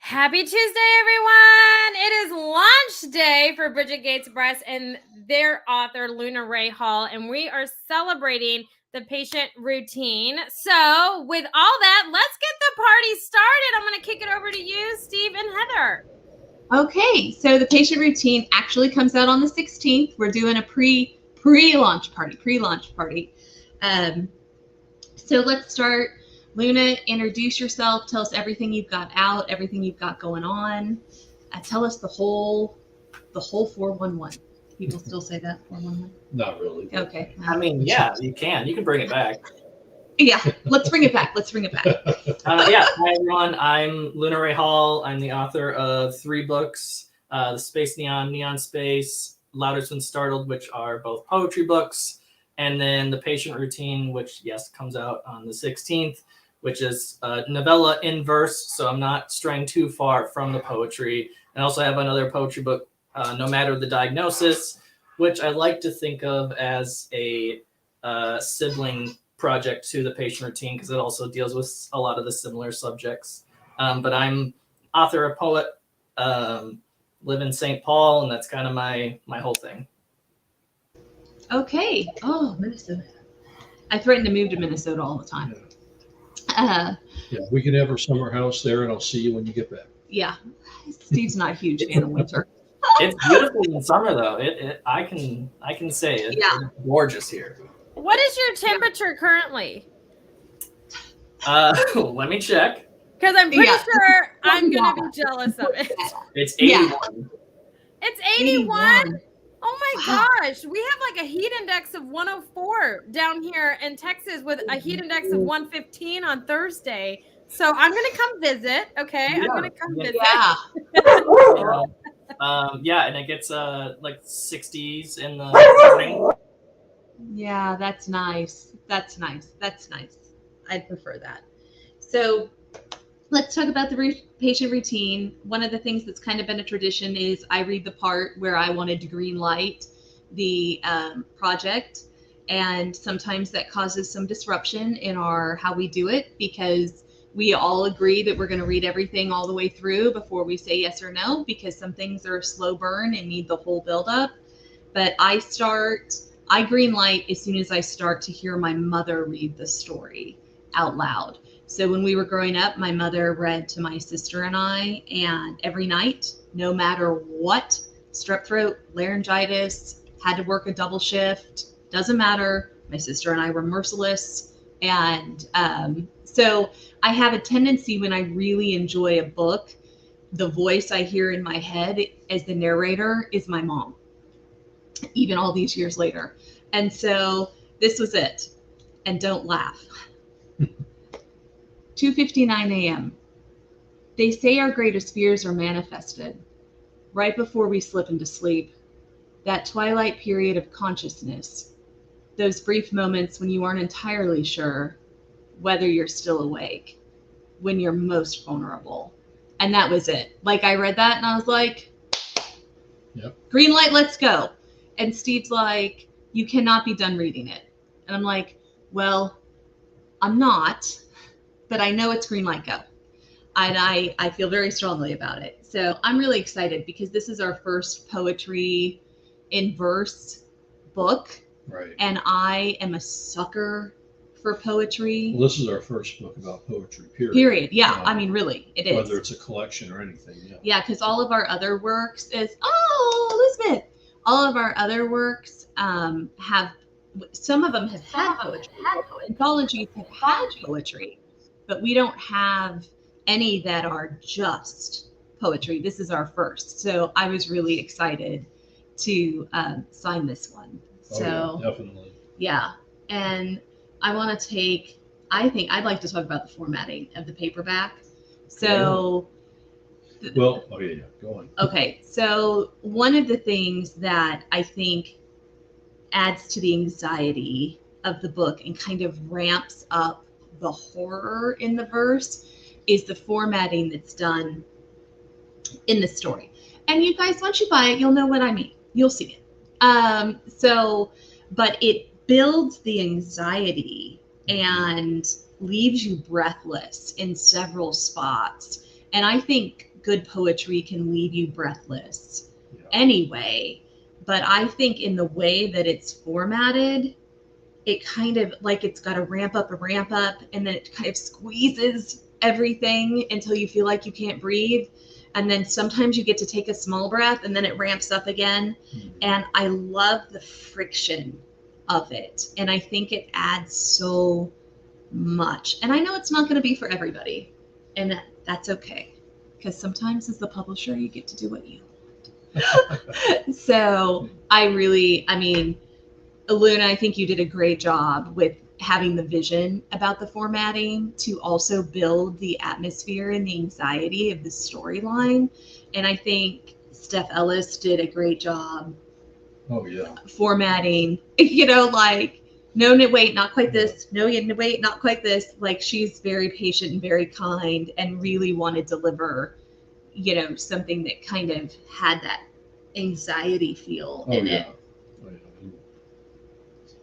Happy Tuesday, everyone! It is launch day for Brigids Gate Press and their author, Luna Rey Hall, and we are celebrating the patient routine. So, with all that, let's get the party started. I'm going to kick it over to you, Steve and Heather. Okay, so the patient routine actually comes out on the 16th. We're doing a pre-launch party. So let's start. Luna, introduce yourself. Tell us everything you've got out, everything you've got going on. Tell us the whole 411. People still say that 411? Not really. Okay. I mean, yeah, you can bring it back. Yeah, let's bring it back. Yeah, hi everyone. I'm Luna Rey Hall. I'm the author of 3 books: The Space Neon, Neon Space, Loudest When Startled, which are both poetry books, and then The Patient Routine, which, yes, comes out on the 16th, which is a novella in verse, so I'm not straying too far from the poetry. And I also have another poetry book, No Matter the Diagnosis, which I like to think of as a sibling project to the patient routine, because it also deals with a lot of the similar subjects. But I'm author, a poet, live in St. Paul, and that's kind of my whole thing. Okay. Oh, Minnesota. I threaten to move to Minnesota all the time. Yeah, we can have our summer house there, and I'll see you when you get back. Yeah. Steve's not a huge fan of winter. It's beautiful in summer, though. I can say it. Yeah. It's gorgeous here. What is your temperature currently? Let me check. Because I'm pretty sure I'm going to be jealous of it. It's 81. Yeah. It's 81? Oh my gosh. We have like a heat index of 104 down here in Texas with a heat index of 115 on Thursday. So I'm going to come visit. Okay. Yeah. I'm going to come visit. Yeah. And it gets like 60s in the morning. Yeah, that's nice. I'd prefer that. So let's talk about the patient routine. One of the things that's kind of been a tradition is I read the part where I wanted to green light the project. And sometimes that causes some disruption in how we do it, because we all agree that we're going to read everything all the way through before we say yes or no, because some things are a slow burn and need the whole buildup. But I green light as soon as I start to hear my mother read the story out loud. So when we were growing up, my mother read to my sister and I, and every night, no matter what, strep throat, laryngitis, had to work a double shift, doesn't matter. My sister and I were merciless. And so I have a tendency, when I really enjoy a book, the voice I hear in my head as the narrator is my mom, even all these years later. And so this was it. And don't laugh. 2:59 a.m. They say our greatest fears are manifested right before we slip into sleep. That twilight period of consciousness, those brief moments when you aren't entirely sure whether you're still awake, when you're most vulnerable. And that was it. Like, I read that and I was like, yep. Green light, let's go. And Steve's like, you cannot be done reading it. And I'm like, well, I'm not, but I know it's green light, go. And I feel very strongly about it. So I'm really excited, because this is our first poetry in verse book. Right. And I am a sucker for poetry. Well, this is our first book about poetry, Period. Yeah. I mean, really, it is. Whether it's a collection or anything. Yeah. Yeah, because all of our other works Elizabeth. All of our other works have, some of them have had poetry. Anthologies have had poetry, but we don't have any that are just poetry. This is our first. So I was really excited to sign this one. So yeah, definitely. Yeah. And I think I'd like to talk about the formatting of the paperback. So Go on. Okay, so one of the things that I think adds to the anxiety of the book and kind of ramps up the horror in the verse is the formatting that's done in the story. And you guys, once you buy it, you'll know what I mean. You'll see it. But it builds the anxiety and leaves you breathless in several spots. And I think good poetry can leave you breathless anyway. But I think in the way that it's formatted, it kind of like it's got a ramp up, and then it kind of squeezes everything until you feel like you can't breathe. And then sometimes you get to take a small breath and then it ramps up again. And I love the friction of it. And I think it adds so much. And I know it's not going to be for everybody. And that's okay. Because sometimes as the publisher, you get to do what you want. So I mean, Luna, I think you did a great job with having the vision about the formatting to also build the atmosphere and the anxiety of the storyline. And I think Steph Ellis did a great job formatting, like, no, wait, not quite this. No, wait, not quite this. Like, she's very patient and very kind and really want to deliver, something that kind of had that anxiety feel in it.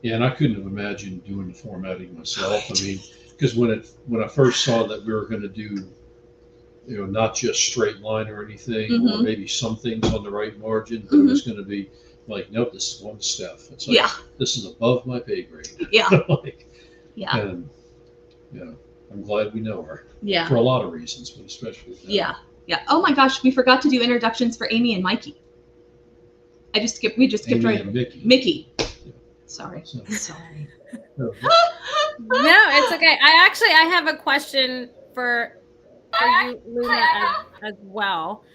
Yeah, and I couldn't have imagined doing the formatting myself. I mean, because when I first saw that we were going to do, not just straight line or anything, or maybe some things on the right margin, but it was going to be like, nope, this is one step. It's like, this is above my pay grade. Yeah. And I'm glad we know her. Yeah. For a lot of reasons, but especially that. Yeah. Oh my gosh, we forgot to do introductions for Amy and Mikey. We just skipped Amy right. and Mickey. Yeah. Sorry. No, it's okay. I have a question for you, Luna, as well.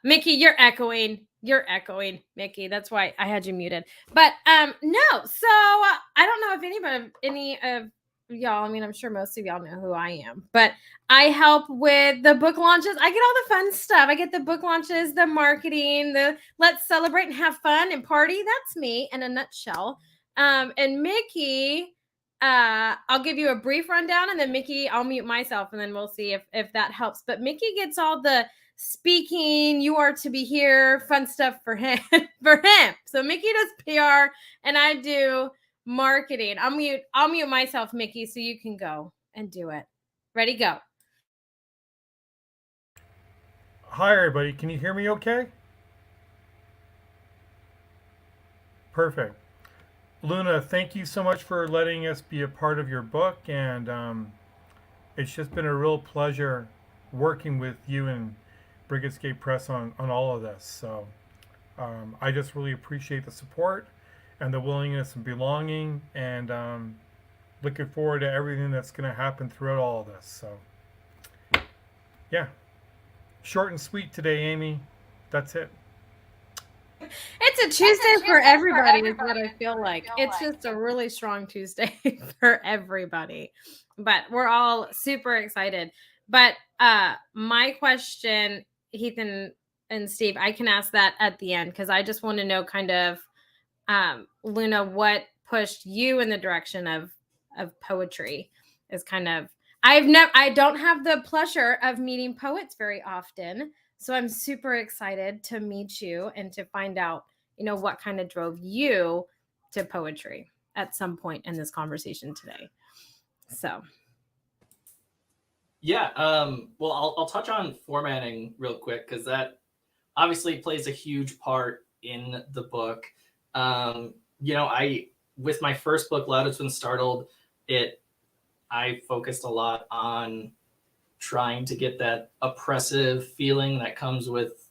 Mickey, you're echoing, Mickey. That's why I had you muted. But no, so I don't know if any of y'all, I mean, I'm sure most of y'all know who I am, but I help with the book launches. I get all the fun stuff. I get the book launches, the marketing, the let's celebrate and have fun and party. That's me in a nutshell. And Mickey, I'll give you a brief rundown, and then Mickey, I'll mute myself, and then we'll see if that helps. But Mickey gets all the speaking, you are to be here, fun stuff for him. So Mickey does PR, and I do marketing. I'll mute myself, Mickey, so you can go and do it. Ready, go. Hi, everybody. Can you hear me okay? Perfect. Luna, thank you so much for letting us be a part of your book, and it's just been a real pleasure working with you and Brigids Gate Press on all of this. So I just really appreciate the support and the willingness and belonging, and looking forward to everything that's going to happen throughout all of this. So yeah, short and sweet today, Amy. That's it. It's a Tuesday for everybody is what I feel like. It's just a really strong Tuesday for everybody. But we're all super excited. But my question, Heath and Steve, I can ask that at the end, because I just want to know kind of, Luna, what pushed you in the direction of poetry is kind of, I don't have the pleasure of meeting poets very often. So I'm super excited to meet you and to find out, what kind of drove you to poetry at some point in this conversation today. So. Yeah. Well, I'll touch on formatting real quick, because that obviously plays a huge part in the book. With my first book, Loudest When Startled, I focused a lot on trying to get that oppressive feeling that comes with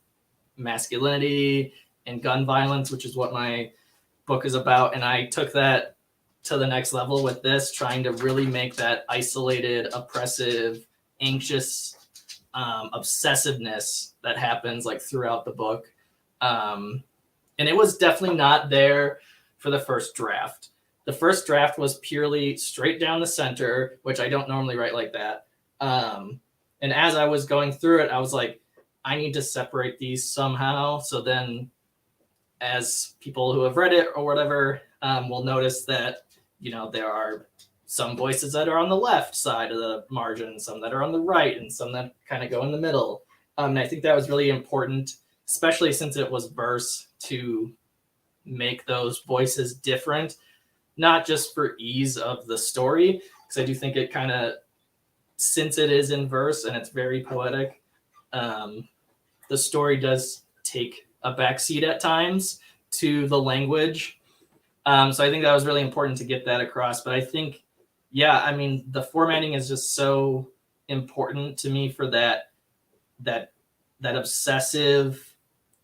masculinity and gun violence, which is what my book is about. And I took that to the next level with this, trying to really make that isolated, oppressive, anxious, obsessiveness that happens like throughout the book. And it was definitely not there for the first draft. The first draft was purely straight down the center, which I don't normally write like that. And as I was going through it, I was like, I need to separate these somehow. So then as people who have read it or whatever will notice that, there are some voices that are on the left side of the margin, some that are on the right, and some that kind of go in the middle. And I think that was really important, especially since it was verse, to make those voices different, not just for ease of the story, because I do think it kind of, since it is in verse and it's very poetic, the story does take a backseat at times to the language. So I think that was really important to get that across. But I think, yeah, I mean, the formatting is just so important to me for that obsessive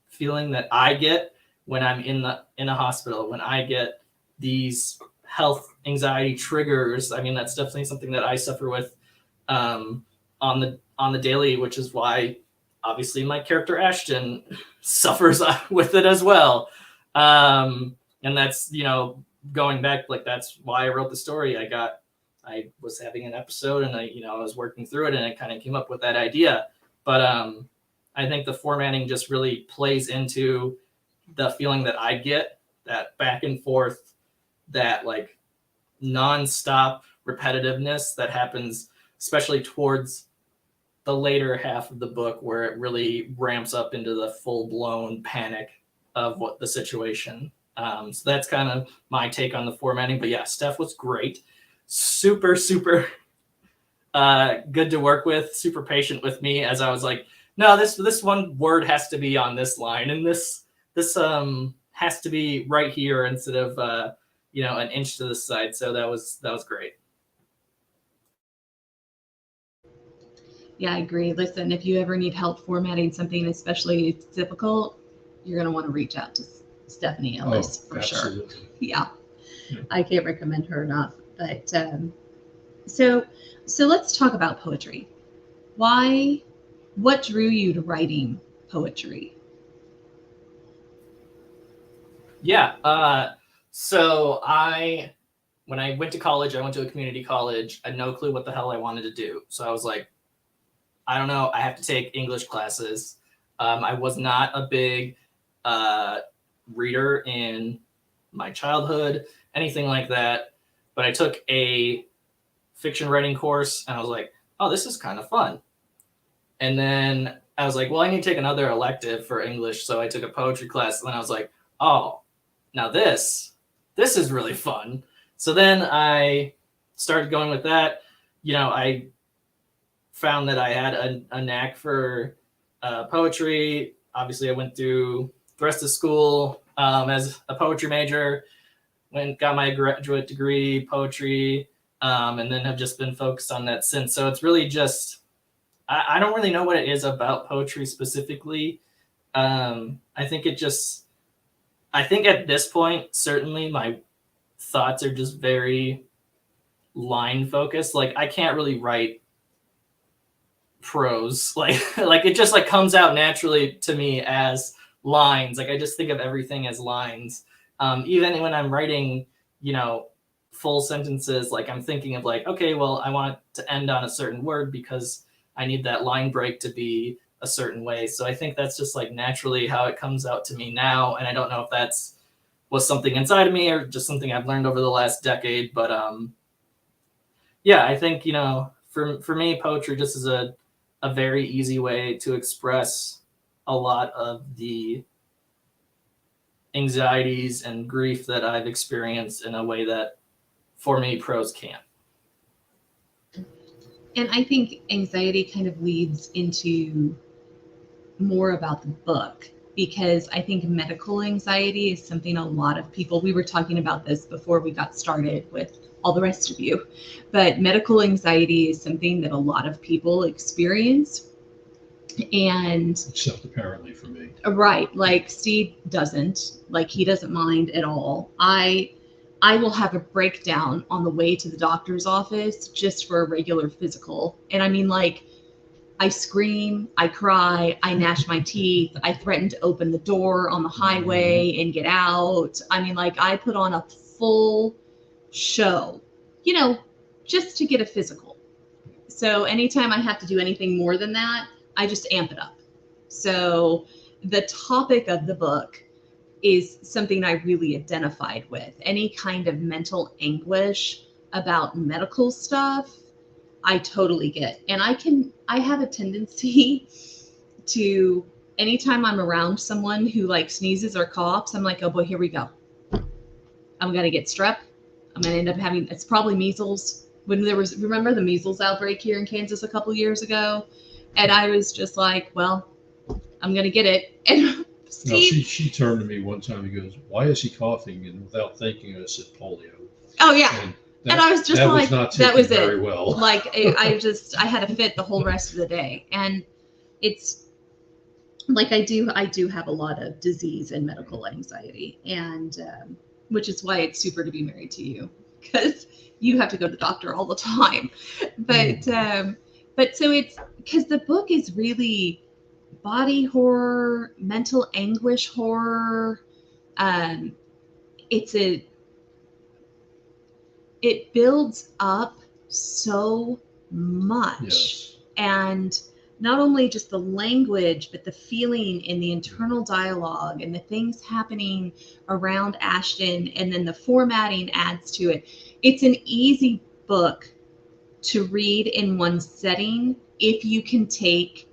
feeling that I get when I'm in a hospital, when I get these health anxiety triggers. I mean, that's definitely something that I suffer with on the daily, which is why obviously my character Ashton suffers with it as well. And that's, going back, like, that's why I wrote the story. I was having an episode and I was working through it and it kind of came up with that idea. But I think the formatting just really plays into the feeling that I get, that back and forth, that like nonstop repetitiveness that happens, especially towards the later half of the book, where it really ramps up into the full-blown panic of what the situation. So that's kind of my take on the formatting. But yeah, Steph was great. Super, super good to work with, super patient with me as I was like, no, this one word has to be on this line, and this has to be right here instead of an inch to the side. So that was great. Yeah, I agree. Listen, if you ever need help formatting something, especially it's difficult, you're going to want to reach out to Stephanie Ellis for absolutely. sure. Yeah, I can't recommend her enough. But so let's talk about poetry. What drew you to writing poetry? Yeah. So when I went to college, I went to a community college. I had no clue what the hell I wanted to do. So I was like, I don't know. I have to take English classes. I was not a big reader in my childhood, anything like that. But I took a fiction writing course and I was like, oh, this is kind of fun. And then I was like, well, I need to take another elective for English. So I took a poetry class and then I was like, oh, now this is really fun. So then I started going with that. I found that I had a knack for poetry. Obviously, I went through the rest of school as a poetry major, got my graduate degree, poetry, and then have just been focused on that since. So it's really just, I don't really know what it is about poetry specifically. I think at this point, certainly my thoughts are just very line focused. Like I can't really write prose, like it just like comes out naturally to me as lines. Like I just think of everything as lines. Even when I'm writing, full sentences, like I'm thinking of like, okay, well, I want to end on a certain word because I need that line break to be a certain way. So I think that's just like naturally how it comes out to me now. And I don't know if was something inside of me or just something I've learned over the last decade. But yeah, I think, for me, poetry just is a very easy way to express a lot of the anxieties and grief that I've experienced in a way that, for me, prose can't. And I think anxiety kind of leads into more about the book, because I think medical anxiety is something a lot of people, we were talking about this before we got started with all the rest of you, but medical anxiety is something that a lot of people experience. And except apparently for me. Right. Like Steve doesn't, like he doesn't mind at all. I will have a breakdown on the way to the doctor's office just for a regular physical. And I mean, like, I scream, I cry, I gnash my teeth, I threaten to open the door on the highway and get out. I mean, like, I put on a full show, just to get a physical. So anytime I have to do anything more than that, I just amp it up. So the topic of the book is something I really identified with. Any kind of mental anguish about medical stuff, I totally get. And I have a tendency to, anytime I'm around someone who like sneezes or coughs, I'm like, oh boy, here we go. I'm going to get strep. I'm going to end up having, it's probably measles. When remember the measles outbreak here in Kansas a couple years ago? And I was just like, well, I'm going to get it. And No, Steve, she turned to me one time and goes, "Why is he coughing?" And without thinking, I said, "Polio." oh yeah. And And I was just that like, was not that taken was very it. well. Like I had a fit the whole rest of the day. And it's like, I do have a lot of disease and medical anxiety, and which is why it's super to be married to you, because you have to go to the doctor all the time. But so it's because the book is really body horror, mental anguish horror. It builds up so much. Yes. And not only just the language, but the feeling and the internal dialogue and the things happening around Ashton, and then the formatting adds to it. It's an easy book to read in one setting if you can take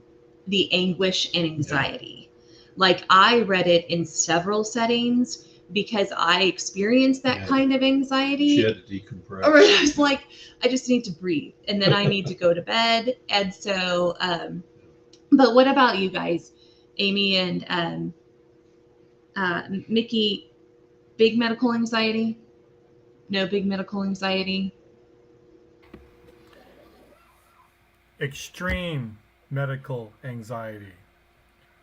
the anguish and anxiety. Like, I read it in several settings because I experienced that kind of anxiety. She had to decompress. Or I was like, I just need to breathe, and then I need to go to bed. And so, but what about you guys, Amy and Mickey? Big medical anxiety? No big medical anxiety? Extreme medical anxiety.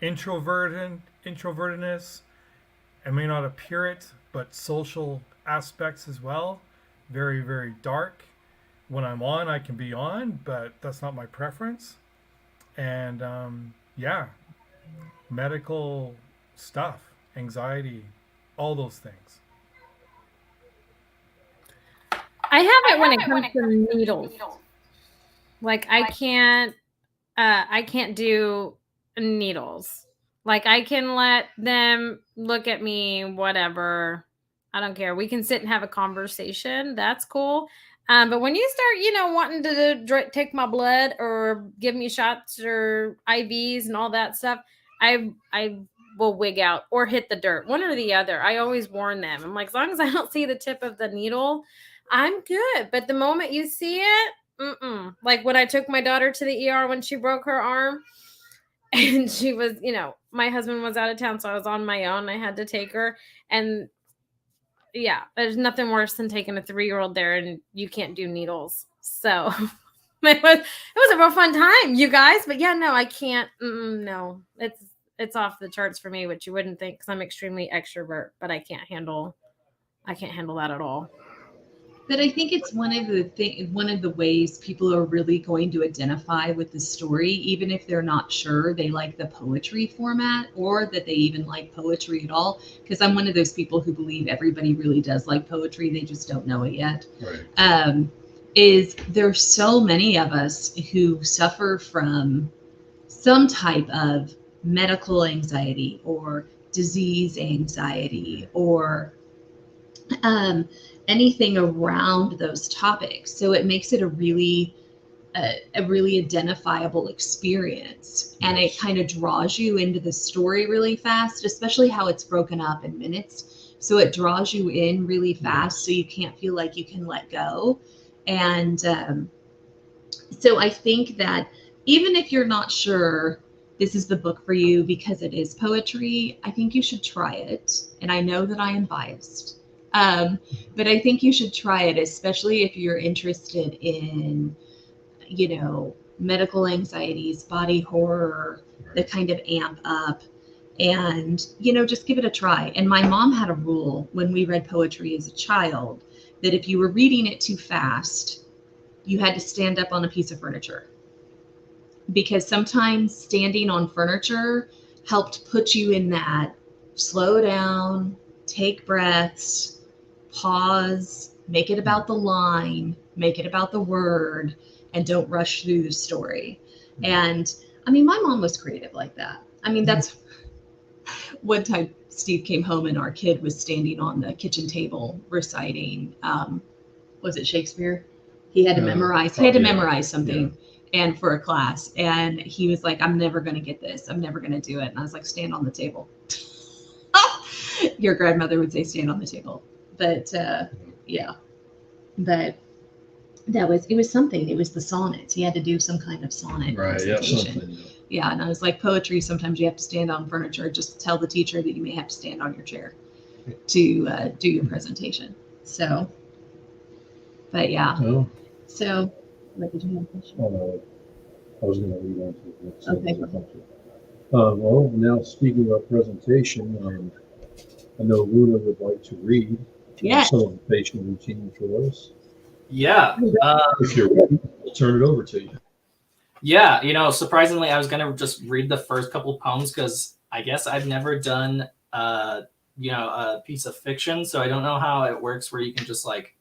Introvertedness. I may not appear it, but social aspects as well. Very, very dark. When I'm on, I can be on, but that's not my preference. And medical stuff, anxiety, all those things. I have it when it comes to needles. Like, I can't do needles. Like, I can let them look at me, whatever. I don't care. We can sit and have a conversation. That's cool. But when you start, wanting to take my blood or give me shots or IVs and all that stuff, I will wig out or hit the dirt, one or the other. I always warn them. I'm like, as long as I don't see the tip of the needle, I'm good. But the moment you see it, like when I took my daughter to the ER when she broke her arm, and she was, my husband was out of town, so I was on my own. I had to take her, and yeah, there's nothing worse than taking a 3-year-old there and you can't do needles. So it was a real fun time, you guys. But yeah, no, I can't. No, it's off the charts for me, which you wouldn't think, because I'm extremely extrovert, but I can't handle that at all. But I think it's one of the ways people are really going to identify with the story, even if they're not sure they like the poetry format or that they even like poetry at all. Because I'm one of those people who believe everybody really does like poetry. They just don't know it yet. Right. There's so many of us who suffer from some type of medical anxiety or disease anxiety or anything around those topics. So it makes it a really identifiable experience. And it kind of draws you into the story really fast, especially how it's broken up in minutes. So it draws you in really fast, so you can't feel like you can let go. And so I think that even if you're not sure this is the book for you because it is poetry, I think you should try it. And I know that I am biased. But I think you should try it, especially if you're interested in, medical anxieties, body horror, the kind of amp up, and, just give it a try. And my mom had a rule when we read poetry as a child that if you were reading it too fast, you had to stand up on a piece of furniture. Because sometimes standing on furniture helped put you in that slow down, take breaths, pause, make it about the line, make it about the word, and don't rush through the story. And my mom was creative like that. That's one time Steve came home and our kid was standing on the kitchen table reciting, was it Shakespeare? He had to memorize something and for a class. And he was like, I'm never going to get this. I'm never going to do it. And I was like, stand on the table. Your grandmother would say stand on the table. But but it was something. It was the sonnets. He had to do some kind of sonnet Right. presentation. Yeah, Yeah, and I was like, poetry, sometimes you have to stand on furniture. Just tell the teacher that you may have to stand on your chair to do your presentation. So, but yeah. Oh, So, what did you have a question? I was going to read on to the next Okay, one. go ahead. Well, now speaking about presentation, I know Luna would like to read Yes. some of the patient routine for us. Yeah. If you're ready, I'll turn it over to you. Yeah, you know, surprisingly, I was gonna just read the first couple poems because I guess I've never done, you know, a piece of fiction, so I don't know how it works where you can just like,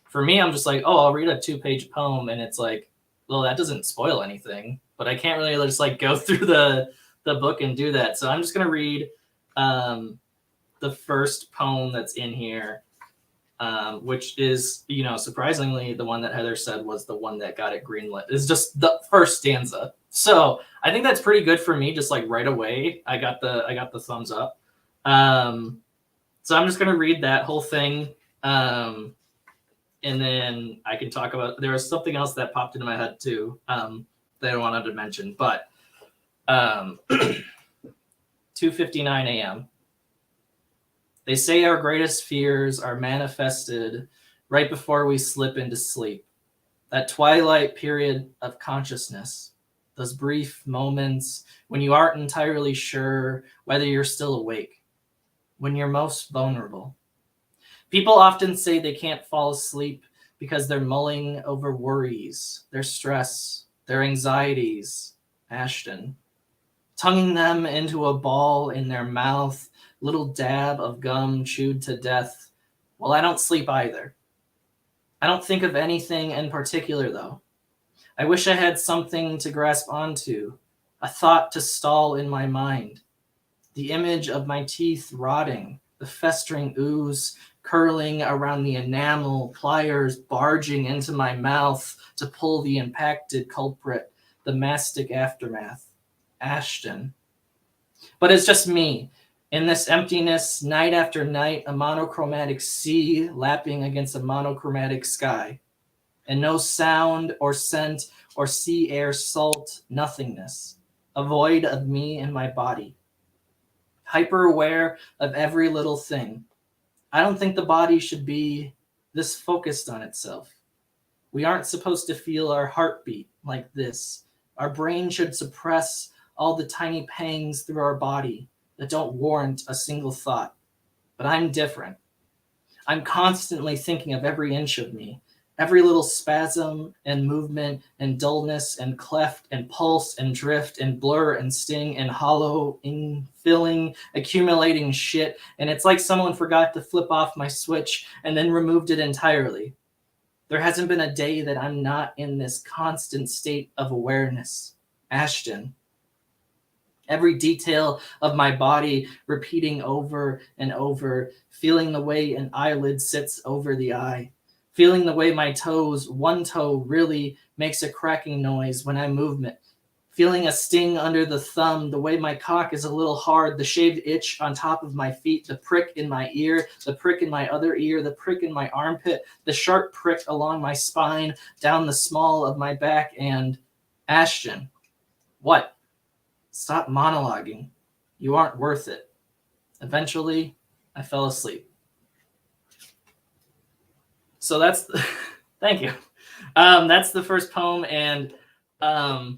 for me, I'm just like, oh, I'll read a 2-page poem, and it's like, well, that doesn't spoil anything, but I can't really just like go through the book and do that. So I'm just gonna read the first poem that's in here. Which is, you know, surprisingly, the one that Heather said was the one that got it greenlit. It's just the first stanza. So I think that's pretty good for me. Just like right away, I got the thumbs up. So I'm just gonna read that whole thing, and then I can talk about. There was something else that popped into my head too, that I wanted to mention. But 2:59 a.m. They say our greatest fears are manifested right before we slip into sleep. That twilight period of consciousness, those brief moments when you aren't entirely sure whether you're still awake, when you're most vulnerable. People often say they can't fall asleep because they're mulling over worries, their stress, their anxieties, Ashton, tonguing them into a ball in their mouth, little dab of gum chewed to death. Well, I don't sleep either. I don't think of anything in particular, though. I wish I had something to grasp onto, a thought to stall in my mind. The image of my teeth rotting, the festering ooze curling around the enamel, pliers barging into my mouth to pull the impacted culprit, the mastic aftermath. Ashton. But it's just me. In this emptiness, night after night, a monochromatic sea lapping against a monochromatic sky. And no sound or scent or sea air salt, nothingness. A void of me and my body. Hyper aware of every little thing. I don't think the body should be this focused on itself. We aren't supposed to feel our heartbeat like this. Our brain should suppress all the tiny pangs through our body that don't warrant a single thought. But I'm different. I'm constantly thinking of every inch of me, every little spasm and movement and dullness and cleft and pulse and drift and blur and sting and hollow, infilling, accumulating shit. And it's like someone forgot to flip off my switch and then removed it entirely. There hasn't been a day that I'm not in this constant state of awareness. Ashton. Every detail of my body repeating over and over, feeling the way an eyelid sits over the eye, feeling the way my toes, one toe really makes a cracking noise when I move it, feeling a sting under the thumb, the way my cock is a little hard, the shaved itch on top of my feet, the prick in my ear, the prick in my other ear, the prick in my armpit, the sharp prick along my spine, down the small of my back, and Ashton. What? Stop monologuing. You aren't worth it. Eventually, I fell asleep. So that's thank you. That's the first poem, and I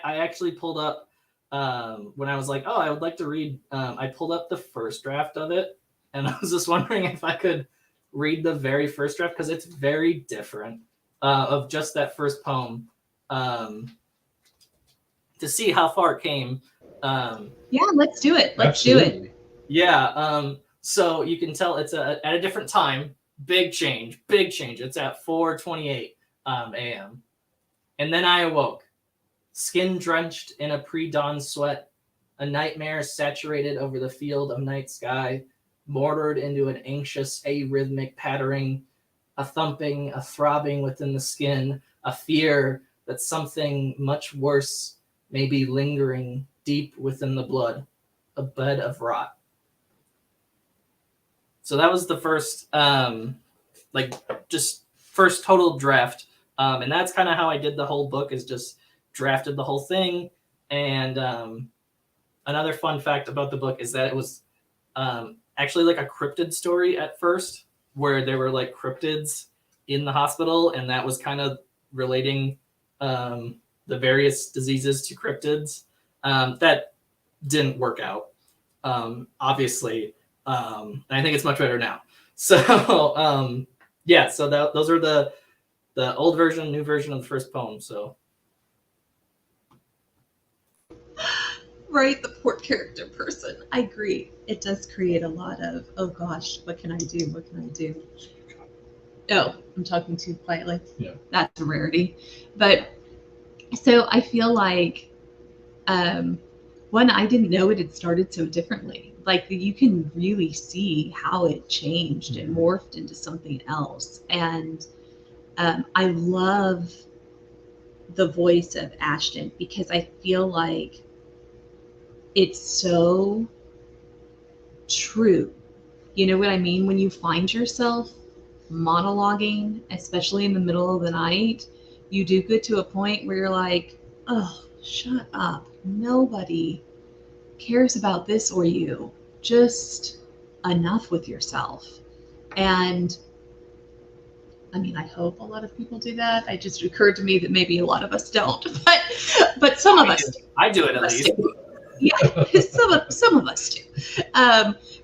actually pulled up when I was like, oh, I would like to read. I pulled up the first draft of it, and I was just wondering if I could read the very first draft because it's very different of just that first poem. To see how far it came. Yeah, let's do it. Let's Absolutely. do it. Yeah. So you can tell it's at a different time. Big change. It's at 4:28 a.m. And then I awoke, skin drenched in a pre-dawn sweat, a nightmare saturated over the field of night sky, mortared into an anxious arrhythmic pattering, a thumping, a throbbing within the skin, a fear that something much worse may be lingering deep within the blood, a bed of rot. So that was the first, just first total draft. And that's kind of how I did the whole book, is just drafted the whole thing. And another fun fact about the book is that it was actually like a cryptid story at first, where there were like cryptids in the hospital, and that was kind of relating the various diseases to cryptids. That didn't work out, obviously. And I think it's much better now. So yeah, so those are the old version, new version of the first poem. So Right, the poor character person. I agree. It does create a lot of, oh gosh, what can I do? What can I do? Oh, I'm talking too quietly. Yeah. That's a rarity. But so I feel like, one, I didn't know it had started so differently. Like you can really see how it changed and morphed into something else. And I love the voice of Ashton because I feel like it's so true. You know what I mean? When you find yourself monologuing, especially in the middle of the night, you do get to a point where you're like, oh, shut up. Nobody cares about this or you. Just enough with yourself. And I mean, I hope a lot of people do that. It just occurred to me that maybe a lot of us don't, but some of us do. I do it at least. Yeah, some of us do.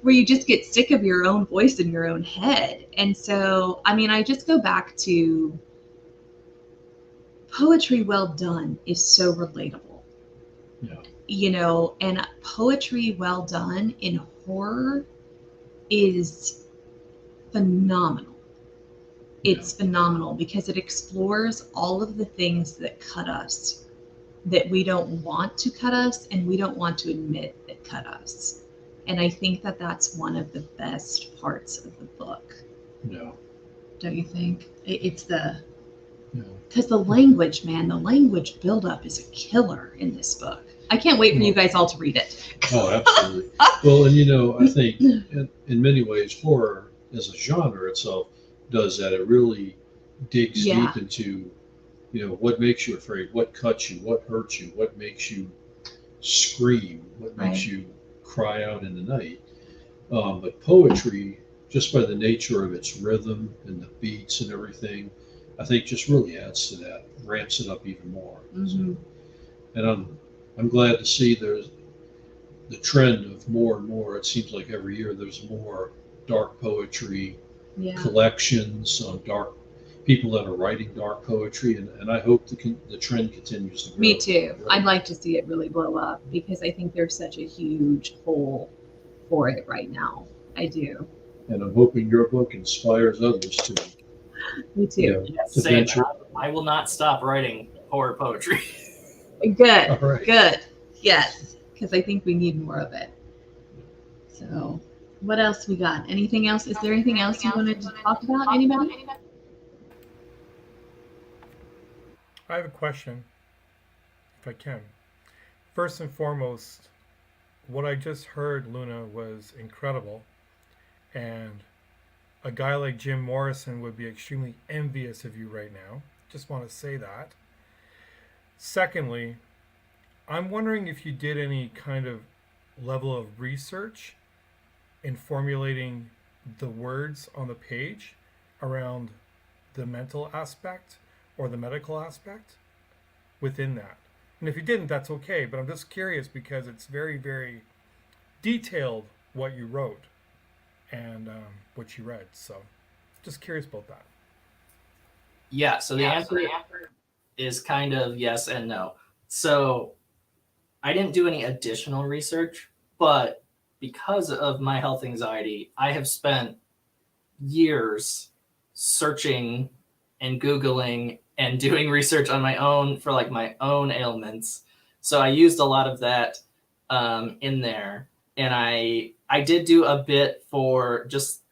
Where you just get sick of your own voice in your own head. And so, I mean, I just go back to poetry well done is so relatable. Yeah. You know, and poetry well done in horror is phenomenal. It's phenomenal because it explores all of the things that cut us, that we don't want to cut us and we don't want to admit that cut us. And I think that that's one of the best parts of the book. Yeah. Don't you think? It's the, Yeah. because the language, man, the language buildup is a killer in this book. I can't wait for you guys all to read it. Oh, absolutely. Well, and you know, I think in many ways, horror as a genre itself does that. It really digs Yeah. deep into, you know, what makes you afraid, what cuts you, what hurts you, what makes you scream, what makes you cry out in the night. But poetry, just by the nature of its rhythm and the beats and everything, I think just really adds to that, ramps it up even more. Mm-hmm. And I'm glad to see there's the trend of more and more. It seems like every year there's more dark poetry collections on dark people that are writing dark poetry, and I hope the trend continues to grow. Me too. I'd like to see it really blow up because I think there's such a huge hole for it right now. I do. And I'm hoping your book inspires others to. Me too. You know, Yes, to same. venture. I will not stop writing horror poetry. Good. All right. Good. Yes, because I think we need more of it. So, what else we got? Anything else? Is there anything else you wanted to talk about? Anybody? I have a question, if I can. First and foremost, what I just heard, Luna, was incredible. And a guy like Jim Morrison would be extremely envious of you right now. Just want to say that. Secondly, I'm wondering if you did any kind of level of research in formulating the words on the page around the mental aspect or the medical aspect within that. And if you didn't, that's okay, but I'm just curious because it's very, very detailed what you wrote and what you read. So just curious about that. Yeah, so the answer is kind of yes and no. So I didn't do any additional research, but because of my health anxiety, I have spent years searching and Googling and doing research on my own for like my own ailments. So I used a lot of that in there. And I did do a bit for just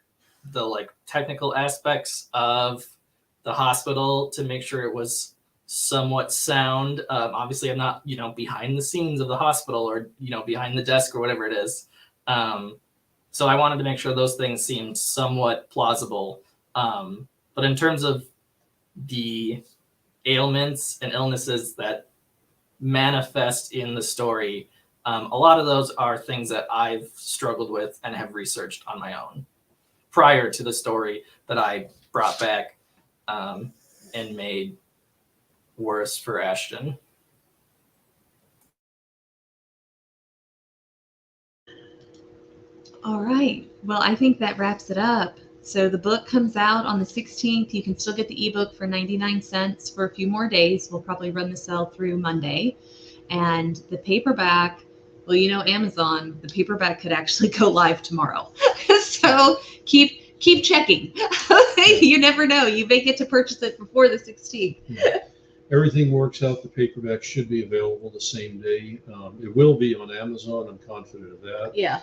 the like technical aspects of the hospital to make sure it was somewhat sound. Obviously I'm not, behind the scenes of the hospital or, behind the desk or whatever it is. So I wanted to make sure those things seemed somewhat plausible. But in terms of the ailments and illnesses that manifest in the story. A lot of those are things that I've struggled with and have researched on my own prior to the story that I brought back and made worse for Ashton. All right. Well, I think that wraps it up. So the book comes out on the 16th. You can still get the ebook for 99 cents for a few more days. We'll probably run the sale through Monday. And the paperback, well, you know, Amazon, the paperback could actually go live tomorrow. So keep checking. You never know. You may get to purchase it before the 16th. Yeah. Everything works out. The paperback should be available the same day. It will be on Amazon. I'm confident of that. Yeah.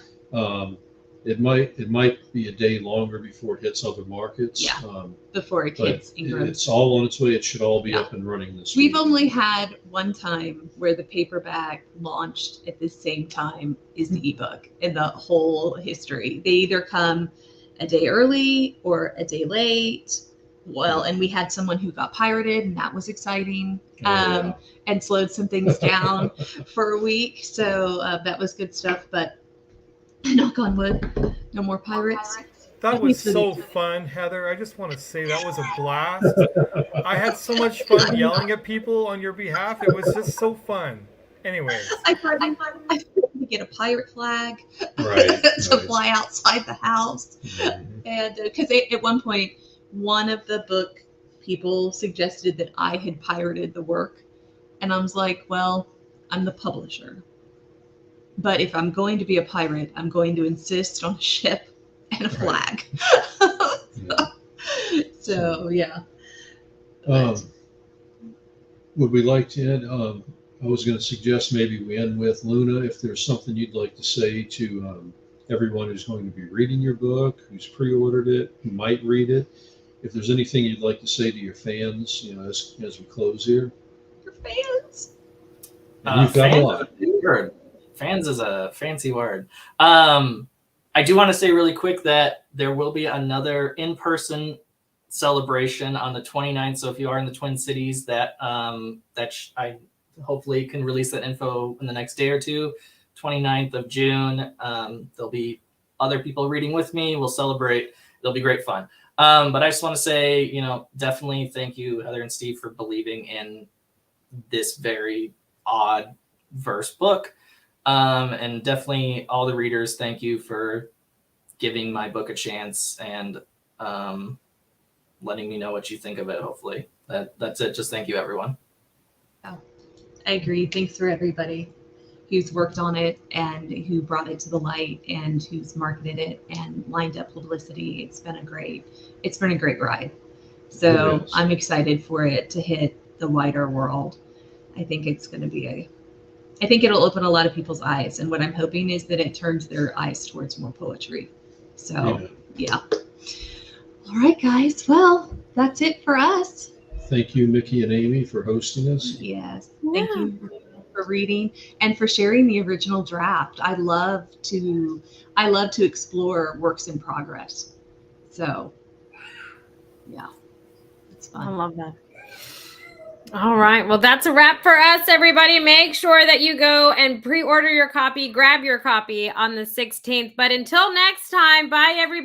It might be a day longer before it hits other markets. Yeah. Before it hits Ingram. It's all on its way. It should all be up and running this week. We've only had one time where the paperback launched at the same time as the ebook in the whole history. They either come a day early or a day late. Well, and we had someone who got pirated, and that was exciting, and slowed some things down for a week. So that was good stuff. But knock on wood, no more pirates. That was so fun, Heather. I just want to say that was a blast. I had so much fun yelling at people on your behalf. It was just so fun. Anyways. I tried to get a pirate flag right, to fly outside the house. Mm-hmm. And because at one point, one of the book people suggested that I had pirated the work. And I was like, well, I'm the publisher. But if I'm going to be a pirate, I'm going to insist on a ship and a flag. So, yeah. Would we like to end? I was going to suggest maybe we end with Luna, if there's something you'd like to say to everyone who's going to be reading your book, who's pre-ordered it, who might read it. If there's anything you'd like to say to your fans, you know, as we close here. Your fans. You've got a lot. Fans is a fancy word. I do want to say really quick that there will be another in-person celebration on the 29th. So if you are in the Twin Cities, I hopefully can release that info in the next day or two. 29th of June. There'll be other people reading with me. We'll celebrate. It'll be great fun. But I just want to say, you know, definitely thank you, Heather and Steve, for believing in this very odd verse book. And definitely all the readers, thank you for giving my book a chance and letting me know what you think of it, hopefully. That's it. Just thank you, everyone. Oh, I agree. Thanks for everybody who's worked on it and who brought it to the light and who's marketed it and lined up publicity. It's been a great ride. So I'm excited for it to hit the wider world. I think it'll open a lot of people's eyes. And what I'm hoping is that it turns their eyes towards more poetry. So, yeah. All right, guys. Well, that's it for us. Thank you, Mickey and Amy, for hosting us. Yes. Thank you for reading and for sharing the original draft. I love to explore works in progress. So, yeah, it's fun. I love that. All right. Well, that's a wrap for us, everybody. Make sure that you go and pre-order your copy, grab your copy on the 16th. But until next time, bye, everybody.